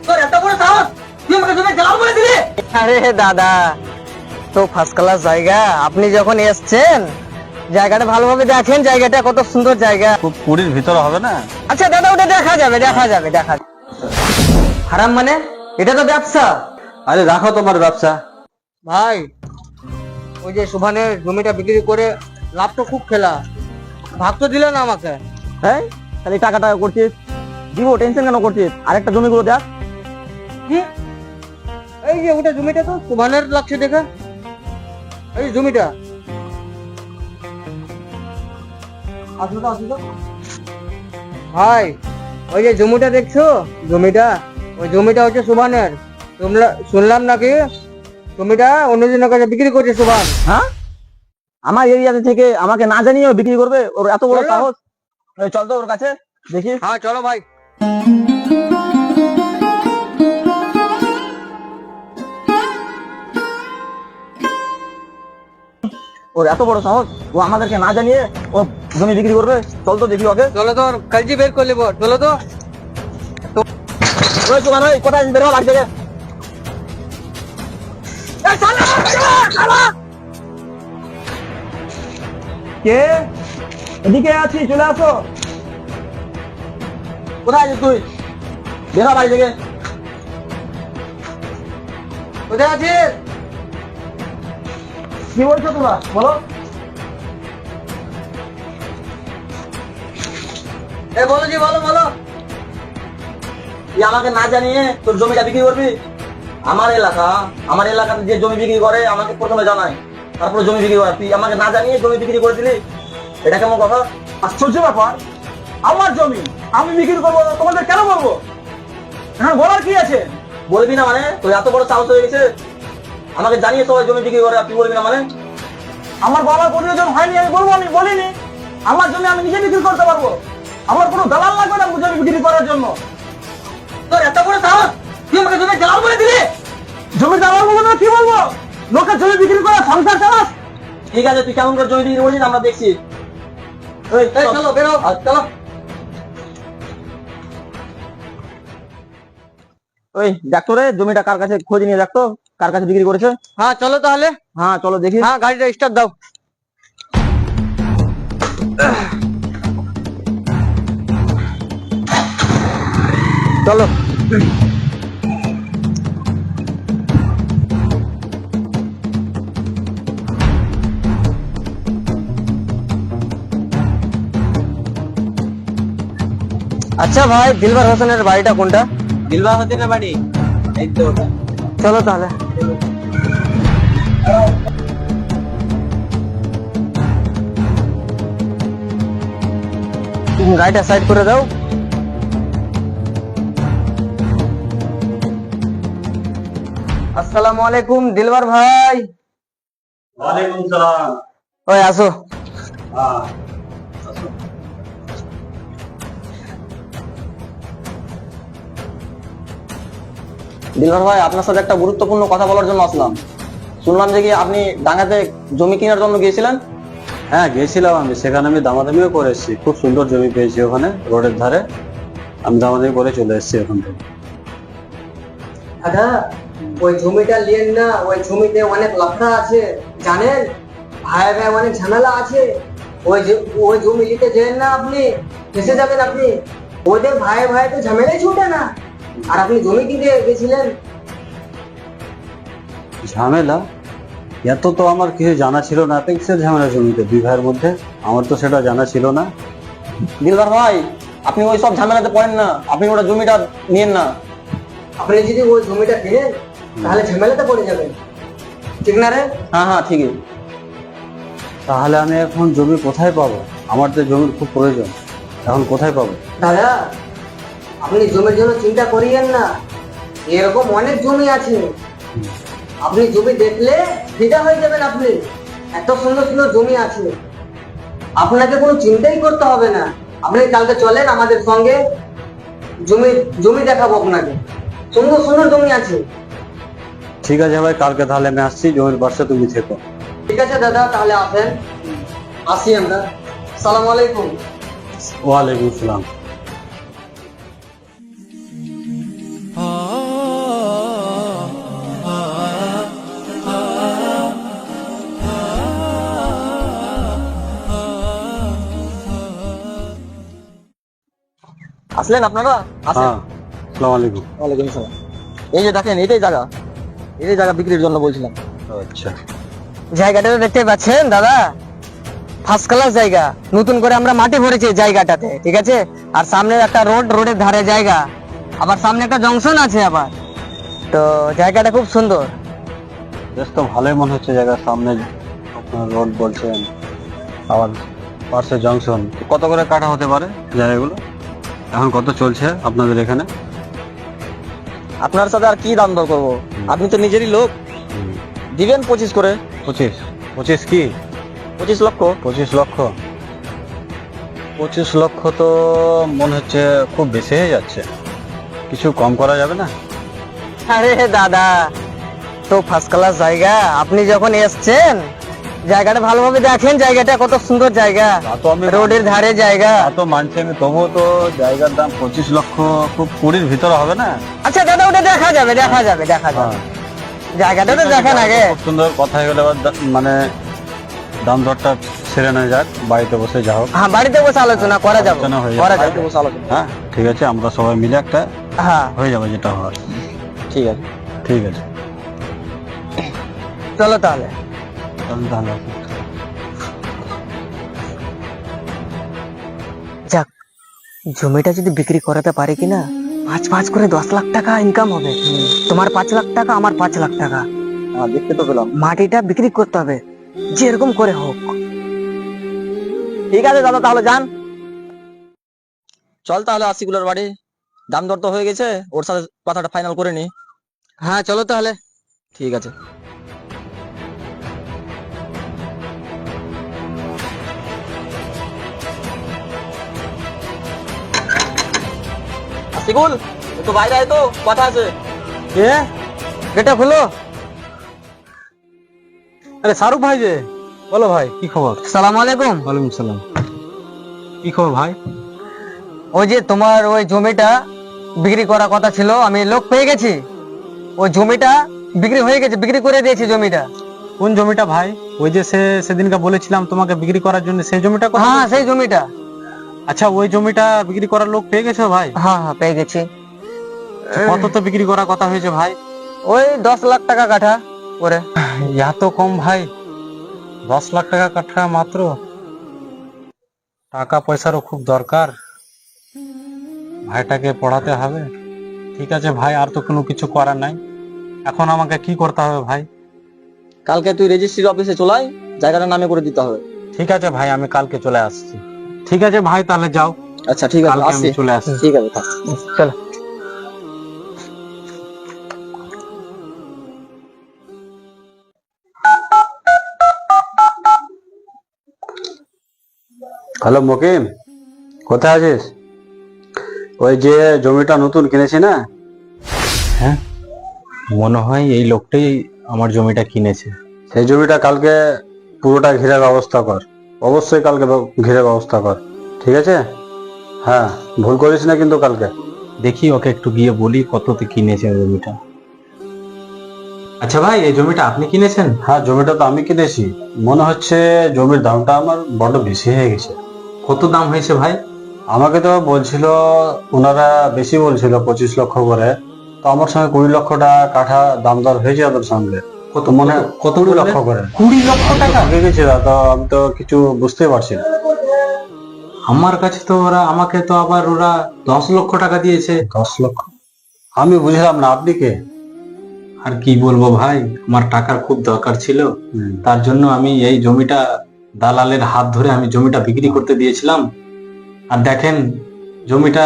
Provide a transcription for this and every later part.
তোর এত বড় সাহস, তুই আমাকে জমি দালাল বলে দিলি? আরে দাদা, তো ফার্স্ট ক্লাস জায়গা, আপনি যখন এসছেন জায়গাটা ভালোভাবে দেখেন, জায়গাটা কত সুন্দর জায়গা। খুব পুরীর ভিতরে হবে না? আচ্ছা দাদা, ওটা দেখা যাবে দেখা যাবে দেখা যাবে। হারাম মানে? এটা তো ব্যবসা। আরে রাখো তোমার ব্যবসা। ভাই, ওই যে সুভানের জমিটা বিক্রি করে লাভ তো খুব খেলা, ভাগ তো দিলে না আমাকে। হ্যাঁ, তাহলে টাকা টাকা করছিস, দিব, টেনশন কেন করছিস? আরেকটা জমিগুলো দেখ। কি? এই যে ওটা জমিটা তো সুভানের লাগছে দেখে, এই জমিটা। আসো তো, আসো তো। ভাই, ওই যে জমিটা দেখছো, জমিটা, ওই জমিটা হচ্ছে সুভানের। তোমরা শুনলাম নাকি জমিটা অন্যজনের কাছে বিক্রি করছে সুভান। হ্যাঁ, আমার এরিয়াতে থেকে আমাকে না জানিয়ে ও বিক্রি করবে? ওর এত বড় চলো। সাহস! এই চল তো ওর কাছে দেখি। হ্যাঁ চলো ভাই। ওর এত বড় সাহস, ও আমাদেরকে না জানিয়ে ও জমি বিক্রি করবে? চল তো দেখি ওকে। চলো তো, ওর কালজি বের করে নেবো, চলো তো। ওই সুমান, ওই কোথায় বের হওয়া বাড়ি থেকে? কে? এদিকে আছি, চলে আসো। কোথায় আছিস তুই? বের হ বাড়ি থেকে। কোথায় আছিস? কি বলছো তোমরা, বলো। বলো জি, বলো বলো। তুই আমাকে না জানিয়ে তোর জমিটা বিক্রি করবি? আমার এলাকা, আমার এলাকাতে যে জমি বিক্রি করে আমাকে প্রথমে জানায়, তারপরে জমি বিক্রি করে। তুই আমাকে না জানিয়ে জমি বিক্রি করে দিলি, এটা কেমন কথা? আশ্চর্য ব্যাপার, আমার জমি আমি বিক্রি করবো, তোমাদের কেন বলবো? হ্যাঁ, বলার কি আছে? বলবি না মানে? তোর এত বড় সাহস হয়ে গেছে, আমাকে জানিয়ে সবাই জমি বিক্রি করে, আর তুই বলবি না মানে? আমার বাবার প্রয়োজন হয়নি, আমি বলবো, আমি বলিনি। আমার জমি আমি নিজে বিক্রি করতে পারবো, আমার কোনো দালাল লাগবে না জমি বিক্রি করার জন্য। তোর এত বড় সাহস, তুই আমাকে জমি দালাল বলে দিলি? জমি দালাল বলবো না কি বলবো? লোকের জমি বিক্রি করে সংসার চালাস? ঠিক আছে, তুই কেমন করে জমি বিক্রি করছিস আমরা দেখছি। এই চলো, বেরো, চলো। ওই দেখতো রে, জমিটা কার কাছে, খোঁজ নিয়ে দেখতো কার কাছে বিক্রি করেছে। হ্যাঁ চলো তাহলে। হ্যাঁ চলো দেখি। হ্যাঁ, গাড়িটা স্টার্ট দাও। চলো। আচ্ছা ভাই, দিলবার হোসেনের বাড়িটা কোনটা? দিলবার হোসেনের বাড়ি এই তো ওটা। চলো তাহলে। গাড়িটা সাইড করে দাও। আসসালামু আলাইকুম দিলবার ভাই। ওয়ালাইকুম সালাম। ওই আসো। হ্যাঁ, দিলবার ভাই, আপনার সাথে একটা গুরুত্বপূর্ণ কথা বলার জন্য আসলাম। শুনলাম যে কি আপনি ডাঙ্গাতে জমি কেনার জন্য গিয়েছিলেন? হ্যাঁ গেছিলাম আমি, সেখানে আমি দামাদামিও করে এসেছি। খুব সুন্দর জমি পেয়েছি ওখানে রোডের ধারে, আমি দামাদামি করে চলে এসেছি ওখান থেকে। দাদা, ওই জমিটা নিয়েন না, ওই জমিতে অনেক লাফড়া আছে জানেন, ভাই ভাই অনেক ঝামেলা আছে। ওই জমি নিতে যেন না, আপনি ফেসে যাবেন আপনি। ওদের ভাই ভাই তো ঝামেলাই ছুটে না, আর আপনি জমি কিনতে গেছিলেন। ঝামেলা? এত তো আমার কিছু জানা ছিল না। এত কিসের ঝামেলা জমিতে দুই ভাইয়ের মধ্যে? আমার তো সেটা জানা ছিল না। দিলবার ভাই, আপনি ওই সব ঝামেলাতে পড়েন না, আপনি ওটা জমিটা নিয়েন না। আপনি যদি ওই জমিটা কেনেন তাহলে ঝামেলাতে পড়ে যাবেন, ঠিক না রে? হ্যাঁ হ্যাঁ ঠিকই। তাহলে আমি এখন জমি কোথায় পাবো? আমার তো জমির খুব প্রয়োজন, এখন কোথায় পাবো? দাদা, আপনি জমির জন্য চিন্তা করিয়েন না, এরকম অনেক জমি আছে। আপনি জমি দেখলে ফিদা হয়ে যাবেন। আপনি এত সুন্দর সুন্দর জমি আছে, আপনাকে কোনো চিন্তাই করতে হবে না। আপনি কালকে চলেন আমাদের সঙ্গে, জমি জমি দেখাবো আপনাকে, সুন্দর সুন্দর জমি আছে। ঠিক আছে ভাই, কালকে তাহলে আমি আসছি, জমির পাশে তুমি থেকো। ঠিক আছে দাদা, তাহলে আসেন, আসি আমরা। সালাম আলাইকুম। ওয়ালাইকুম সালাম। আসলেন আপনারা? আসেন। হ্যাঁ, আসসালামু আলাইকুম। ওয়ালাইকুম আসসালাম। এই যে দেখেন, এটাই জায়গা বিক্রির জন্য বলছিলাম। আচ্ছা, জায়গাটা তো দেখতে পাচ্ছেন দাদা, ফার্স্ট ক্লাস জায়গা। নতুন করে আমরা মাটি ভরেছি এই জায়গাটাতে, ঠিক আছে। আর সামনে একটা রোডের ধারে জায়গা, আবার সামনে একটা জংশন আছে আবার। তো জায়গাটা খুব সুন্দর। বেশ তো ভালোই মনে হচ্ছে জায়গার সামনে আপনার রোড বলছেন, আবার পার্শ্বে জংশন। কত করে কাটা হতে পারে জায়গাগুলো? এখন কত চলছে আপনাদের এখানে? আপনার সাথে আর কি দাম দর করবো? আপনি তো নিজেরই লোক, দিবেন 25 করে। 25 কি? 25 লক্ষ। 25 লক্ষ? 25 লক্ষ তো মনে হচ্ছে খুব বেশি হয়ে যাচ্ছে, কিছু কম করা যাবে না? আরে দাদা, তো ফার্স্ট ক্লাস জায়গা, আপনি যখন এসছেন জায়গাটা ভালোভাবে দেখেন, জায়গাটা কত সুন্দর জায়গা, তা তো আমি রোডের ধারে জায়গা। তা তো মানছি আমি, তবুও তো জায়গার দাম 25 লক্ষ খুব 20-র ভিতরে হবে না? আচ্ছা দাদা, ওটা দেখা যাবে। হ্যাঁ। জায়গাটা তো দেখেন আগে। খুব সুন্দর কথা হয়ে গেলে এবার মানে দাম দরটা সেরে নেওয়া যাক, বাড়িতে বসে যা হোক। হ্যাঁ, বাড়িতে বসে আলোচনা করা যাবে, আলোচনা হয়ে যাবে। করা যাবে। বাড়িতে বসে আলোচনা। হ্যাঁ, ঠিক আছে, আমরা সবাই মিলে একটা হ্যাঁ, হয়ে যাবে যেটা হয়। ঠিক আছে। ঠিক আছে, চলো তাহলে। তাহলে যাক, জমিটা যদি বিক্রি করাতে পারি কিনা, 5 করে 10 লাখ টাকা ইনকাম হবে। তোমার 5 লাখ টাকা, আমার 5 লাখ টাকা। দেখতে তো পেলাম। মাটিটা বিক্রি করতে হবে যেরকম করে হোক। ঠিক আছে দাদা, তাহলে যান। চল তাহলে আশিকুলার বাড়ি, দাম দর তো হয়ে গেছে, ওর সাথে কথাটা ফাইনাল করে নি। হ্যাঁ, চলো তাহলে। ঠিক আছে। আশিকুল, তো বাইরে আয়, তো কথা আছে। এটা খুলো। আরে শাহরুখ ভাই যে, বলো ভাই, কি খবর? সালাম আলাইকুম। ওয়ালাইকুম সালাম। কি খবর ভাই? ওই যে তোমার ওই জমিটা বিক্রি করার কথা ছিল, আমি লোক পেয়ে গেছি। ওই জমিটা বিক্রি হয়ে গেছে, বিক্রি করে দিয়েছি জমিটা। কোন জমিটা ভাই? ওই যে সেদিনকে বলেছিলাম তোমাকে বিক্রি করার জন্য, সেই জমিটা কথা হ্যাঁ, বলছো? সেই জমিটা। আচ্ছা, ওই জমিটা বিক্রি করার লোক পেয়ে গেছো ভাই? হ্যাঁ হ্যাঁ, পেয়ে গেছি। কত তো বিক্রি করার কথা হয়েছে ভাই? ওই 10 লাখ টাকা কাঠা করে। এত কম ভাই? 10 লাখ টাকা কাঠা মাত্র? টাকা পয়সারও খুব দরকার, ভাইটাকে পড়াতে হবে। ঠিক আছে ভাই, আর তো কোনো কিছু করার নাই। এখন আমাকে কি করতে হবে ভাই? কালকে তুই রেজিস্ট্রি অফিসে চলাই, জায়গাটা নামে করে দিতে হবে। ঠিক আছে ভাই, আমি কালকে চলে আসছি। ঠিক আছে ভাই, তাহলে যাও। আচ্ছা ঠিক আছে, কালকে আমি আসছি। চলে আসছি। ঠিক আছে, থাক। চলো। হ্যালো মকিম, কোথায় আছিস? ওই যে জমিটা নতুন কিনেছি না? হ্যাঁ, মনে হয় এই লোকটাই আমার জমিটা কিনেছে। সেই জমিটা কালকে পুরোটা ঘিরে ব্যবস্থা কর, অবশ্যই কালকে ঘিরে ব্যবস্থা কর, ঠিক আছে? হ্যাঁ, ভুল করিস না কিন্তু কালকে। দেখি ওকে একটু গিয়ে বলি কততে কিনেছে জমিটা। আচ্ছা ভাই, এই জমিটা আপনি কিনেছেন? হ্যাঁ, জমিটা তো আমি কিনেছি। মনে হচ্ছে জমির দামটা আমার বড় বেশি হয়ে গেছে। কত দাম হয়েছে ভাই? আমাকে তো বলছিল, ওনারা বেশি বলছিল 25 লক্ষ করে। তো আমার সঙ্গে 20 লক্ষ টাকা কাঠা দাম দর হয়েছে ওদের সঙ্গে। কত মনে হয় 20 লক্ষ করে। 20 লক্ষ টাকা হয়ে গেছে? তো আমি তো কিছু বুঝতেই পারছি না। আমার কাছে তো আমাকে তো আবার ওরা 10 লক্ষ টাকা দিয়েছে। 10 লক্ষ? আমি বুঝলাম না, আপনি কে? আর কি বলবো ভাই, আমার টাকার খুব দরকার ছিল, তার জন্য আমি এই জমিটা দালালের হাত ধরে আমি জমিটা বিক্রি করতে দিয়েছিলাম। আর দেখেন, জমিটা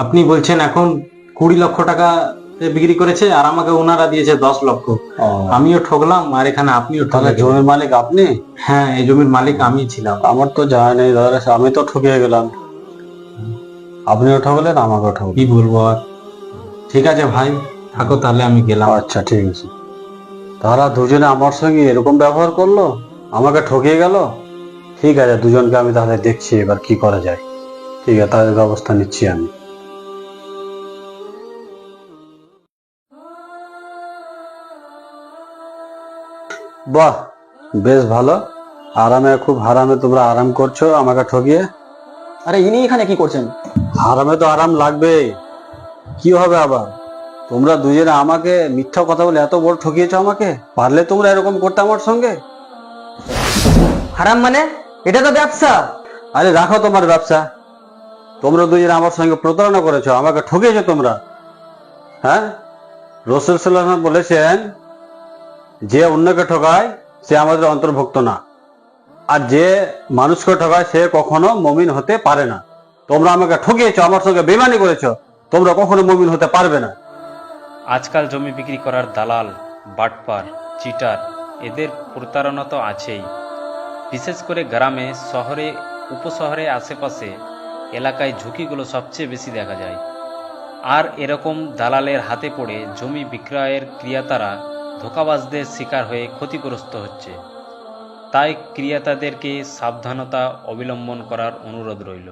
আপনি বলছেন এখন 20 লক্ষ টাকা বিক্রি করেছে, আর আমাকে ওনারা দিয়েছে 10 লক্ষ। আমিও ঠকলাম, আর এখানে আপনিও ঠকলেন। জমির মালিক আপনি? হ্যাঁ, এই জমির মালিক আমি ছিলাম। আমার তো জানা নেই দাদা, আমি তো ঠকে গেলাম। আপনিও ঠকলেন, আমাকেও ঠকলেন। কি বলবো আর। ঠিক আছে ভাই, থাকো তাহলে, আমি গেলাম। আচ্ছা ঠিক আছে। তারা দুজনে আমার সঙ্গে এরকম ব্যবহার করলো, আমাকে ঠকিয়ে গেল। ঠিক আছে, দুজনকে আমি তাহলে দেখছি এবার কি করা যায়। ঠিক আছে, তাদের ব্যবস্থা নিচ্ছি আমি। বাহ, বেশ ভালো। আরামে, খুব আরামে তোমরা আরাম করছো আমাকে ঠকিয়ে। আরে ইনি এখানে কি করছেন? আরামে তো আরাম লাগবে, কি হবে আবার? তোমরা দুজনে আমাকে মিথ্যা কথা বলে এত বড় ঠকিয়েছো আমাকে। পারলে তোমরা এরকম করতে আমার সঙ্গে? হারাম মানে? এটা তো ব্যবসা। আরে রাখো তোমার ব্যবসা। তোমরা দুজনে আমার সঙ্গে প্রতারণা করেছো, আমাকে ঠকিয়েছো তোমরা। হ্যাঁ, রাসূল সাল্লাল্লাহু আলাইহি ওয়াসাল্লাম বলেছেন, যে অন্যকে ঠকায় সে আমাদের অন্তর্ভুক্ত না, আর যে মানুষকে ঠকায় সে কখনো মুমিন হতে পারে না। তোমরা আমাকে ঠকিয়েছো, আমার সঙ্গে বেইমানি করেছো, তোমরা কখনো মুমিন হতে পারবে না। আজকাল জমি বিক্রি করার দালাল, বাটপার, চিটার এদের প্রতারণা তো আছেই। বিশেষ করে গ্রামে, শহরে, উপশহরে, আশেপাশে এলাকায় ঝুঁকিগুলো সবচেয়ে বেশি দেখা যায়। আর এরকম দালালের হাতে পড়ে জমি বিক্রয়ের ক্রেতারা ধোঁকাবাজদের শিকার হয়ে ক্ষতিগ্রস্ত হচ্ছে। তাই ক্রেতাদেরকে সাবধানতা অবলম্বন করার অনুরোধ রইল।